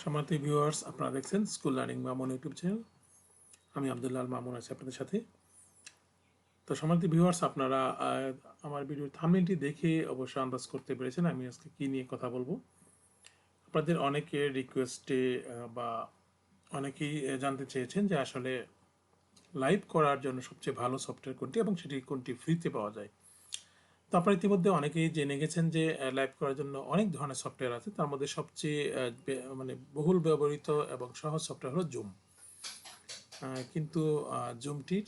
সম্মানিত ভিউয়ার্স, আপনারা দেখছেন school learning Mamun YouTube channel. আমি আব্দুল্লাহ মামুন আছি আপনাদের সাথে। তো সম্মানিত ভিউয়ার্স, আপনারা আমার ভিডিওর থাম্বনেলটি দেখে অবশ্যই আন্দাজ করতে পেরেছেন আমি আজকে কী নিয়ে কথা বলবো। আপনাদের অনেকের রিকোয়েস্টে বা অনেকেই জানতে চেয়েছেন যে আসলে লাইভ করার জন্য সবচেয়ে ভালো সফটওয়্যার কোনটি এবং সেটি কোনটি ফ্রিতে পাওয়া যায়। তো আপনারা ইতিমধ্যে অনেকেই জেনে গেছেন যে লাইভ করার জন্য অনেক ধরনের সফটওয়্যার আছে। তার মধ্যে সবচেয়ে মানে বহুল ব্যবহৃত এবং সহজ সফটওয়্যার হলো জুম। কিন্তু জুমটির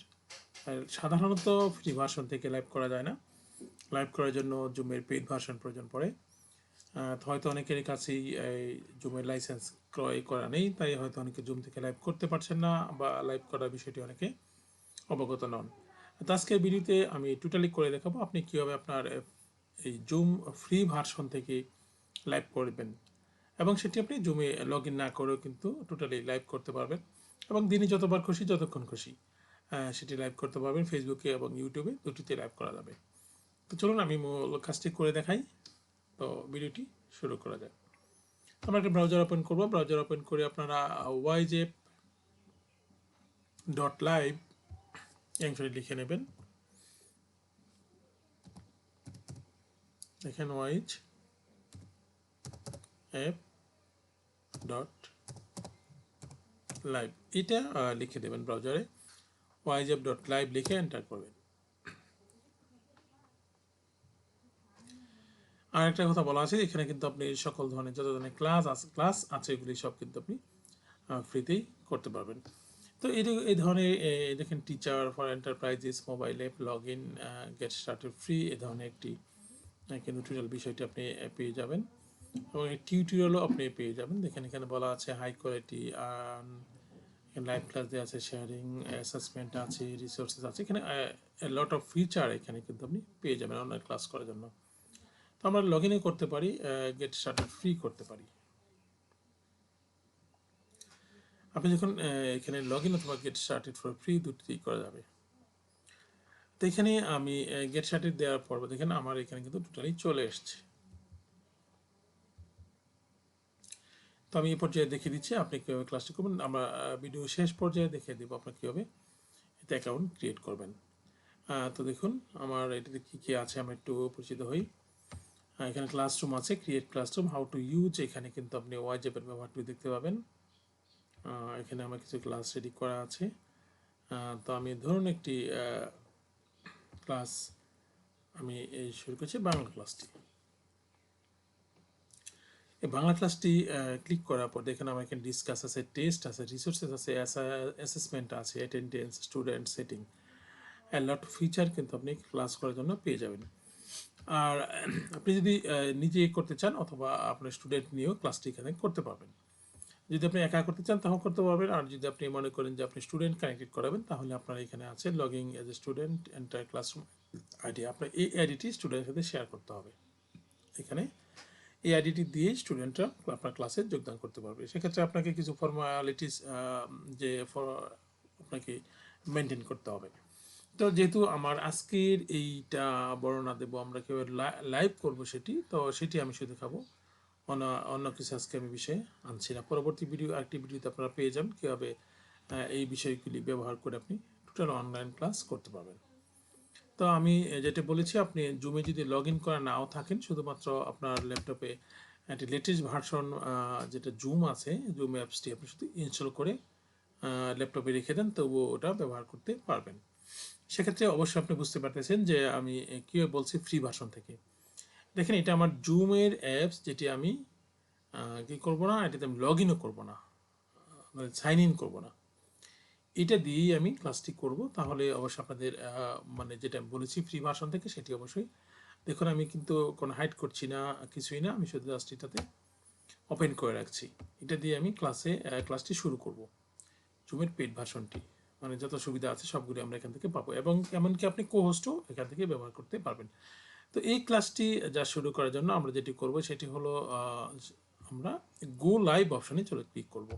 সাধারণত ফ্রি ভার্সন থেকে লাইভ করা যায় না। লাইভ করার জন্য জুমের পেইড ভার্সন প্রয়োজন পড়ে। তো হয়তো অনেকের কাছেই এই জুমের লাইসেন্স ক্রয় করা নেই, তাই হয়তো অনেকে জুম থেকে লাইভ করতে পারছেন না বা লাইভ করার বিষয়টি অনেকে অবগত নন। তো আজকের ভিডিওতে আমি টোটালি করে দেখাবো আপনি কীভাবে আপনার এই জুম ফ্রি ভার্সন থেকে লাইভ করবেন এবং সেটি আপনি জুমে লগ ইন না করেও কিন্তু টোটালি লাইভ করতে পারবেন এবং দিনে যতবার খুশি যতক্ষণ খুশি সেটি লাইভ করতে পারবেন। ফেসবুকে এবং ইউটিউবে দুটিতে লাইভ করা যাবে। তো চলুন আমি মূল কাজটি করে দেখাই। তো ভিডিওটি শুরু করা যায়। আমরা একটা ব্রাউজার ওপেন করব। ব্রাউজার ওপেন করে আপনারা yjep.live অংশটি লিখে নেবেন। দেখেন yjep.live এটা লিখে দেবেন ব্রাউজারে। yjep.live লিখে এন্টার করবেন। আর একটা কথা বলা আছে, এখানে কিন্তু আপনি সকল ধরনের যত ধরনের ক্লাস আছে এগুলি সব কিন্তু আপনি ফ্রিতেই করতে পারবেন। তো এই ধরনের দেখেন teacher for enterprises mobile app log in get started free এ ধরনের একটি কিন্তু টিউটোরিয়াল বিষয়টি আপনি পেয়ে যাবেন এবং এই টিউটোরিয়ালও আপনি পেয়ে যাবেন। দেখেন এখানে বলা আছে হাই কোয়ালিটি লাইভ ক্লাস দেওয়া আছে, শেয়ারিং অ্যাসেসমেন্ট আছে, রিসোর্সেস আছে, এখানে লট অফ ফিচার এখানে কিন্তু আপনি পেয়ে যাবেন অনলাইন ক্লাস করার জন্য। তো আমরা লগ ইনে করতে পারি, গেট স্টার্টেড ফ্রি করতে পারি। আপনি যখন এখানে লগ ইন অথবা গেট স্টার্টেড ফর ফ্রি দুটি করা যাবে। তো এখানে আমি গেট স্টার্টেড দেওয়ার পর দেখেন আমার এখানে কিন্তু টোটালি চলে এসছে। তো আমি এই পর্যায়ে দেখিয়ে দিচ্ছি আপনি কীভাবে ক্লাসটি করবেন। আমরা ভিডিও শেষ পর্যায়ে দেখিয়ে দেবো আপনার কীভাবে এতে অ্যাকাউন্ট ক্রিয়েট করবেন। তো দেখুন আমার এটাতে কী কী আছে আমরা একটু পরিচিত হই। এখানে ক্লাসরুম আছে, create classroom, how to use, এখানে কিন্তু আপনি ওয়াইজেপের ব্যবহারটি দেখতে পাবেন। এখানে আমার কিছু ক্লাস রেডি করা আছে। তো আমি ধরুন একটি ক্লাস আমি এই শুরু করছি বাংলা ক্লাসটি। এই বাংলা ক্লাসটি ক্লিক করার পর দেখেন আমার এখানে ডিসকাস আছে, টেস্ট আছে, রিসোর্সেস আছে, অ্যাসেসমেন্ট আছে, অ্যাটেন্ডেন্স, স্টুডেন্ট সেটিং, লট ফিচার কিন্তু আপনি ক্লাস করার জন্য পেয়ে যাবেন। আর আপনি যদি নিজে করতে চান অথবা আপনার স্টুডেন্ট নিয়েও ক্লাসটি এখানে করতে পারবেন। যদি আপনি একা করতে চান তাহলে করতে পারবেন, আর যদি আপনি মনে করেন যে আপনি স্টুডেন্ট কানেক্টেড করাবেন তাহলে আপনার এখানে আছে logging as a student enter classroom ID. আপনার এই আইডিটি স্টুডেন্টের সাথে শেয়ার করতে হবে। এখানে এই আইডিটি দিয়ে স্টুডেন্টরা আপনার ক্লাসে যোগদান করতে পারবে। সেক্ষেত্রে আপনাকে কিছু ফর্মালিটিস আপনাকে মেনটেন করতে হবে। তো যেহেতু আমার আজকের এইটা বর্ণনা দেবো আমরা কীভাবে লাইভ করবো সেটি আমি শুধু দেখাবো, অন্য কিছু আজকে আমি বিষয়ে আনছি না। পরবর্তী আরেকটি ভিডিওতে আপনারা পেয়ে যান কীভাবে এই বিষয়গুলি ব্যবহার করে আপনি টোটাল অনলাইন ক্লাস করতে পারবেন। তো আমি যেটা বলেছি, আপনি জুমে যদি লগ ইন করা নাও থাকেন, শুধুমাত্র আপনার ল্যাপটপে একটি লেটেস্ট ভার্সন যেটা জুম আছে, জুম অ্যাপসটি আপনি শুধু ইনস্টল করে ল্যাপটপে রেখে দেন, তবুও ওটা ব্যবহার করতে পারবেন। সেক্ষেত্রে অবশ্যই আপনি বুঝতে পারতেছেন যে আমি কীভাবে বলছি ফ্রি ভার্সন থেকে। দেখেন এটা আমার জুমের অ্যাপস, যেটি আমি কী করবো না, এটাতে আমি লগ ইনও করবো না, মানে সাইন ইন করবো না, এটা দিয়েই আমি ক্লাসটি করব। তাহলে অবশ্যই আপনাদের মানে যেটা আমি বলেছি ফ্রি ভার্সন থেকে সেটি অবশ্যই দেখুন। আমি কিন্তু কোনো হাইড করছি না, কিছুই না, আমি শুধু জাস্ট এটাতে ওপেন করে রাখছি। এটা দিয়ে আমি ক্লাসটি শুরু করব। জুমের পেইড ভার্সনটি মানে যত সুবিধা আছে সবগুলি আমরা এখান থেকে পাবো এবং এমনকি আপনি কো-হোস্টও এখান থেকে ব্যবহার করতে পারবেন। তো এই ক্লাসটি যা শুরু করার জন্য আমরা যেটি করব সেটি হলো আমরা গো লাইভ অপশানে ক্লিক করব।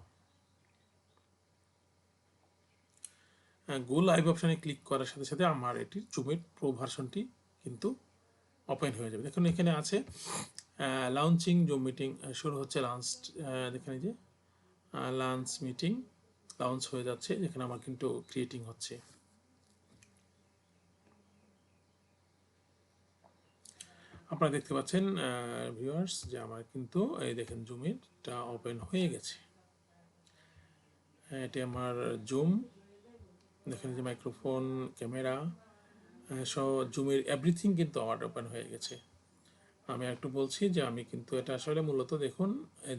গো লাইভ অপশানে ক্লিক করার সাথে সাথে আমার এটির জুমের প্রো ভার্সনটি কিন্তু ওপেন হয়ে যাবে। দেখুন এখানে আছে লঞ্চিং জুম মিটিং, শুরু হচ্ছে লাঞ্চ। দেখেন এই যে লাঞ্চ মিটিং লাউঞ্চ হয়ে যাচ্ছে, যেখানে আমার কিন্তু ক্রিয়েটিং হচ্ছে। আপনারা দেখতে পাচ্ছেন ভিউয়ার্স যে আমার কিন্তু এই দেখেন জুমটা ওপেন হয়ে গেছে। এটি আমার জুম, দেখেন যে মাইক্রোফোন, ক্যামেরা সহ জুমের এভরিথিং কিন্তু আমার ওপেন হয়ে গেছে। আমি একটু বলছি যে আমি কিন্তু এটা আসলে মূলত দেখুন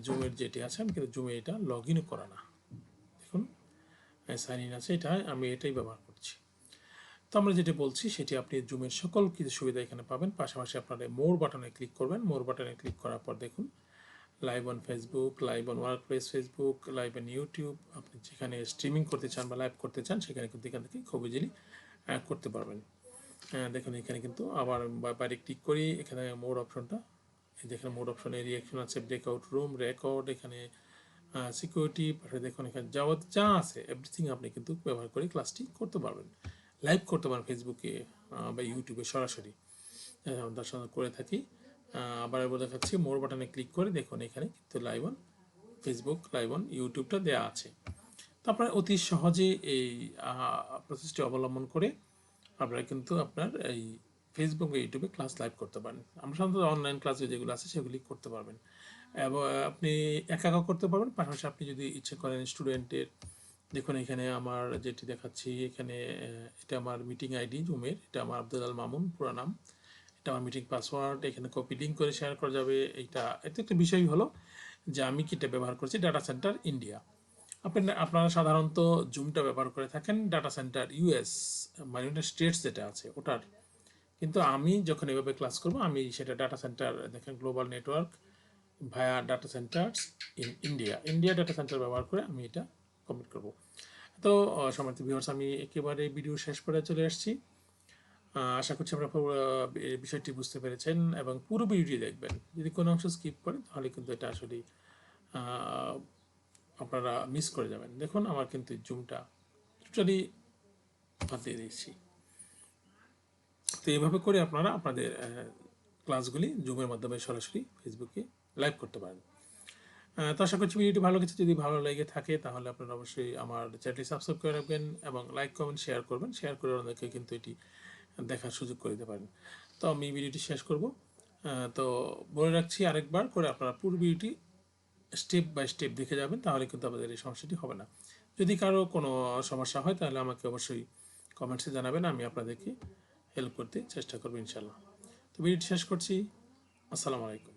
জুমের যেটি আছে, আমি কিন্তু জুমে এটা লগ ইন করা না, দেখুন সাইন ইন আছে, এটা আমি এটাই ব্যবহার করছি। তো আমরা যেটা বলছি সেটি আপনি জুমের সকল কিছু সুবিধা এখানে পাবেন। পাশাপাশি আপনারা মোর বাটনে ক্লিক করবেন। মোর বাটনে ক্লিক করার পর দেখুন live on Facebook, live on workplace Facebook, live on YouTube, আপনি যেখানে স্ট্রিমিং করতে চান বা লাইভ করতে চান সেখানে কিন্তু এখান থেকে খুব ইজিলি করতে পারবেন। দেখুন এখানে কিন্তু আবার বাইরে ক্লিক করি, এখানে মোর অপশনটা, যেখানে মোড অপশনে রিয়াকশন আছে, ব্রেকআউট রুম, রেকর্ড, এখানে সিকিউরিটি, দেখুন এখানে যাবত যা আছে এভরিথিং আপনি কিন্তু ব্যবহার করে ক্লাসটি করতে পারবেন, লাইভ করতে পারেন ফেসবুকে বা ইউটিউবে সরাসরি তার সঙ্গে করে থাকি। আবার এবার দেখাচ্ছি মোর বাটনে ক্লিক করে দেখুন এখানে কিন্তু live on Facebook, live on ইউটিউবটা দেওয়া আছে। তো আপনারা অতি সহজে এই প্রসেসটি অবলম্বন করে আপনারা কিন্তু আপনার এই ফেসবুক বা ইউটিউবে ক্লাস লাইভ করতে পারেন। আমরা সাধারণত অনলাইন ক্লাসে যেগুলো আছে সেগুলি করতে পারবেন, এবং আপনি একা একা করতে পারবেন। পাশাপাশি আপনি যদি ইচ্ছে করেন স্টুডেন্টের, দেখুন এখানে আমার যেটি দেখাচ্ছি এখানে এটা আমার মিটিং আইডি জুমের, এটা আমার আব্দুল আল মামুন পুরো নাম, এটা আমার মিটিং পাসওয়ার্ড, এখানে কপি লিঙ্ক করে শেয়ার করা যাবে। এটা এতে একটা বিষয় হলো যে আমি কিটা ব্যবহার করছি ডাটা সেন্টার ইন্ডিয়া। আপনারা সাধারণত জুমটা ব্যবহার করে থাকেন ডাটা সেন্টার ইউএস, মানে ইউনাইটেড স্টেটস যেটা আছে ওটার। কিন্তু আমি যখন এভাবে ক্লাস করব আমি সেটা ডাটা সেন্টার, দেখেন global network via data saunters in India, India data centre ব্যবহার করে আমি এটা কমপ্লিট করব। তো সম্মানিত ভিউয়ার্স, আমি একেবারে ভিডিও শেষ করে চলে আসছি। আশা করছি আপনারা এই বিষয়টি বুঝতে পেরেছেন এবং পুরো ভিডিওটি দেখবেন। যদি কোনো অংশ স্কিপ করেন তাহলে কিন্তু এটা আসলে আপনারা মিস করে যাবেন। দেখুন আমার কিন্তু জুমটা টোটালি বাদ দিয়ে দিয়েছি। তো এইভাবে করে আপনারা আপনাদের ক্লাসগুলি জুমের মাধ্যমে সরাসরি ফেসবুকে লাইভ করতে পারেন। তো আশা করছি ভিডিওটি ভালো কিছু, যদি ভালো লেগে থাকে তাহলে আপনারা অবশ্যই আমার চ্যানেলটি সাবস্ক্রাইব করে রাখবেন এবং লাইক কমেন্ট শেয়ার করবেন, শেয়ার করে অনেকে কিন্তু এটি দেখার সুযোগ করে দিতে পারেন। তো আমি ভিডিওটি শেষ করব। তো বলে রাখছি আরেকবার করে আপনারা পুরো ভিডিওটি স্টেপ বাই স্টেপ দেখে যাবেন, তাহলে কিন্তু আমাদের এই সমস্যাটি হবে না। যদি কারো কোনো সমস্যা হয় তাহলে আমাকে অবশ্যই কমেন্টসে জানাবেন, আমি আপনাদেরকে হেল্প করতে চেষ্টা করবো ইনশাল্লাহ। তো ভিডিওটি শেষ করছি। আসসালামু আলাইকুম।